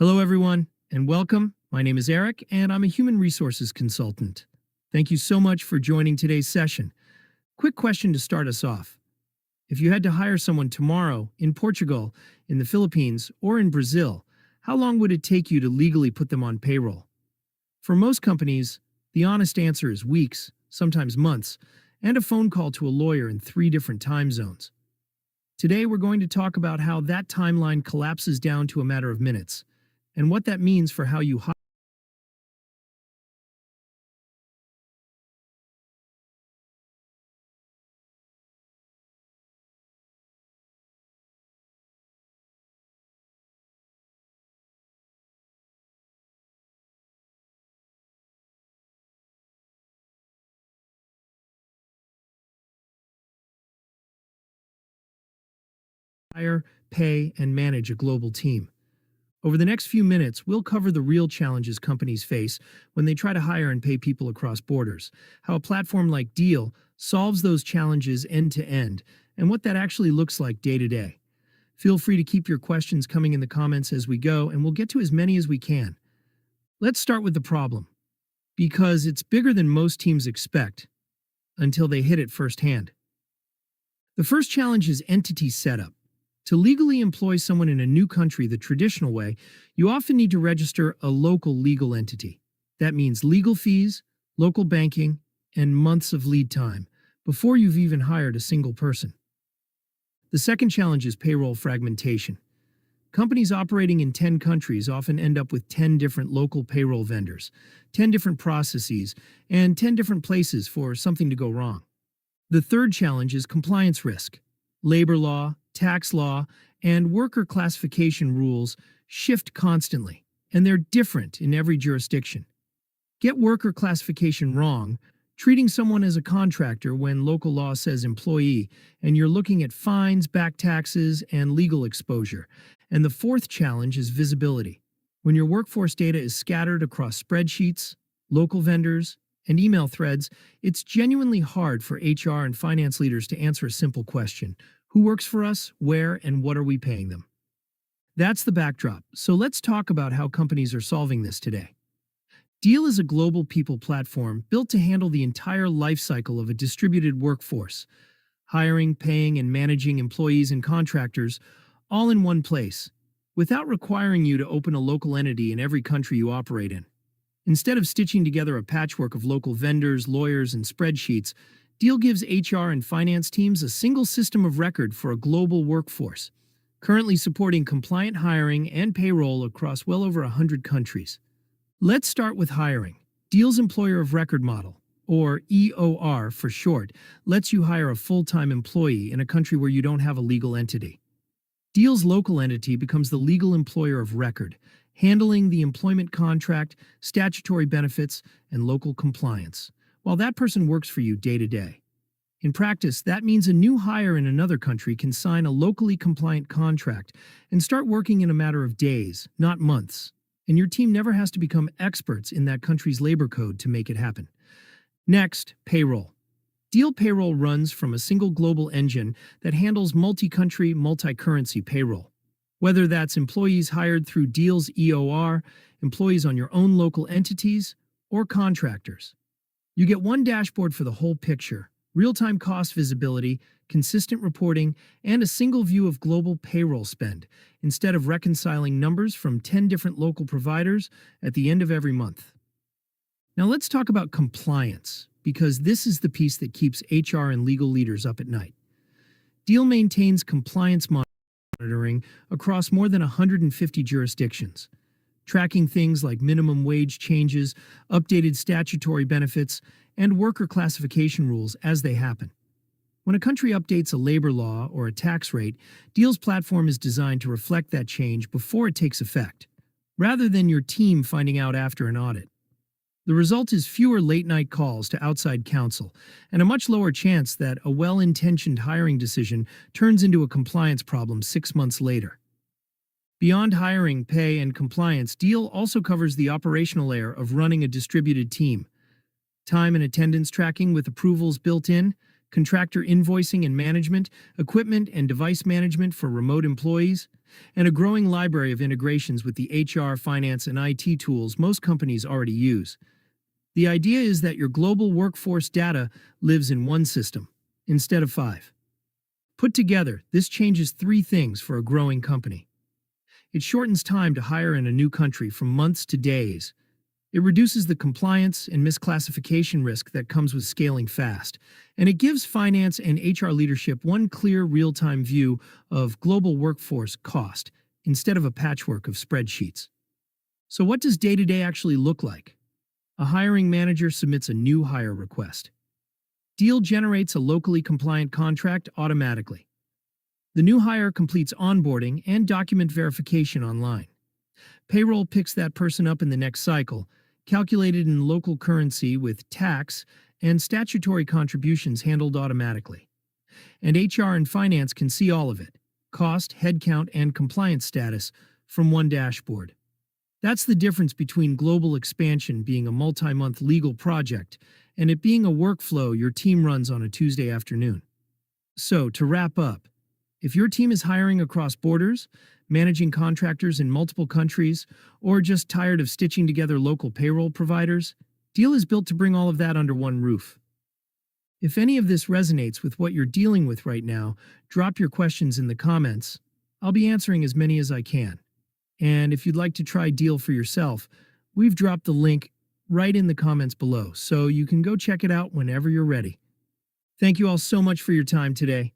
Hello, everyone, and welcome. My name is Eric, and I'm a human resources consultant. Thank you so much for joining today's session. Quick question to start us off. If you had to hire someone tomorrow in Portugal, in the Philippines, or in Brazil, how long would it take you to legally put them on payroll? For most companies, the honest answer is weeks, sometimes months, and a phone call to a lawyer in 3 different time zones. Today, we're going to talk about how that timeline collapses down to a matter of minutes, and what that means for how you hire, pay, and manage a global team. Over the next few minutes, we'll cover the real challenges companies face when they try to hire and pay people across borders, how a platform like Deel solves those challenges end to end, and what that actually looks like day to day. Feel free to keep your questions coming in the comments as we go, and we'll get to as many as we can. Let's start with the problem, because it's bigger than most teams expect until they hit it firsthand. The first challenge is entity setup. To legally employ someone in a new country the traditional way, you often need to register a local legal entity. That means legal fees, local banking, and months of lead time before you've even hired a single person. The second challenge is payroll fragmentation. Companies operating in 10 countries often end up with 10 different local payroll vendors, 10 different processes, and 10 different places for something to go wrong. The third challenge is compliance risk. Labor law, tax law, and worker classification rules shift constantly, and they're different in every jurisdiction. Get worker classification wrong, treating someone as a contractor when local law says employee, and you're looking at fines, back taxes, and legal exposure. And the fourth challenge is visibility. When your workforce data is scattered across spreadsheets, local vendors, and email threads, it's genuinely hard for HR and finance leaders to answer a simple question: who works for us, where, and what are we paying them? That's the backdrop, so let's talk about how companies are solving this today. Deel is a global people platform built to handle the entire life cycle of a distributed workforce, hiring, paying, and managing employees and contractors all in one place, without requiring you to open a local entity in every country you operate in. Instead of stitching together a patchwork of local vendors, lawyers, and spreadsheets, Deel gives HR and finance teams a single system of record for a global workforce, currently supporting compliant hiring and payroll across well over 100 countries. Let's start with hiring. Deel's Employer of Record model, or EOR for short, lets you hire a full-time employee in a country where you don't have a legal entity. Deel's local entity becomes the legal employer of record, handling the employment contract, statutory benefits, and local compliance, while that person works for you day to day. In practice, that means a new hire in another country can sign a locally compliant contract and start working in a matter of days, not months, and your team never has to become experts in that country's labor code to make it happen. Next, payroll. Deel Payroll runs from a single global engine that handles multi-country, multi-currency payroll. Whether that's employees hired through Deel's EOR, employees on your own local entities, or contractors. You get one dashboard for the whole picture: real-time cost visibility, consistent reporting, and a single view of global payroll spend, instead of reconciling numbers from 10 different local providers at the end of every month. Now let's talk about compliance, because this is the piece that keeps HR and legal leaders up at night. Deel maintains compliance monitoring across more than 150 jurisdictions, tracking things like minimum wage changes, updated statutory benefits, and worker classification rules as they happen. When a country updates a labor law or a tax rate, Deel's platform is designed to reflect that change before it takes effect, rather than your team finding out after an audit. The result is fewer late-night calls to outside counsel, and a much lower chance that a well-intentioned hiring decision turns into a compliance problem 6 months later. Beyond hiring, pay, and compliance, Deel also covers the operational layer of running a distributed team. Time and attendance tracking with approvals built in, contractor invoicing and management, equipment and device management for remote employees, and a growing library of integrations with the HR, finance, and IT tools most companies already use. The idea is that your global workforce data lives in one system, instead of five. Put together, this changes three things for a growing company. It shortens time to hire in a new country from months to days. It reduces the compliance and misclassification risk that comes with scaling fast. And it gives finance and HR leadership one clear real-time view of global workforce cost, instead of a patchwork of spreadsheets. So what does day-to-day actually look like? A hiring manager submits a new hire request. Deel generates a locally compliant contract automatically. The new hire completes onboarding and document verification online. Payroll picks that person up in the next cycle, calculated in local currency with tax and statutory contributions handled automatically. And HR and finance can see all of it: cost, headcount, and compliance status from one dashboard. That's the difference between global expansion being a multi-month legal project and it being a workflow your team runs on a Tuesday afternoon. So, to wrap up, if your team is hiring across borders, managing contractors in multiple countries, or just tired of stitching together local payroll providers, Deel is built to bring all of that under one roof. If any of this resonates with what you're dealing with right now, drop your questions in the comments. I'll be answering as many as I can. And if you'd like to try Deel for yourself, we've dropped the link right in the comments below, so you can go check it out whenever you're ready. Thank you all so much for your time today.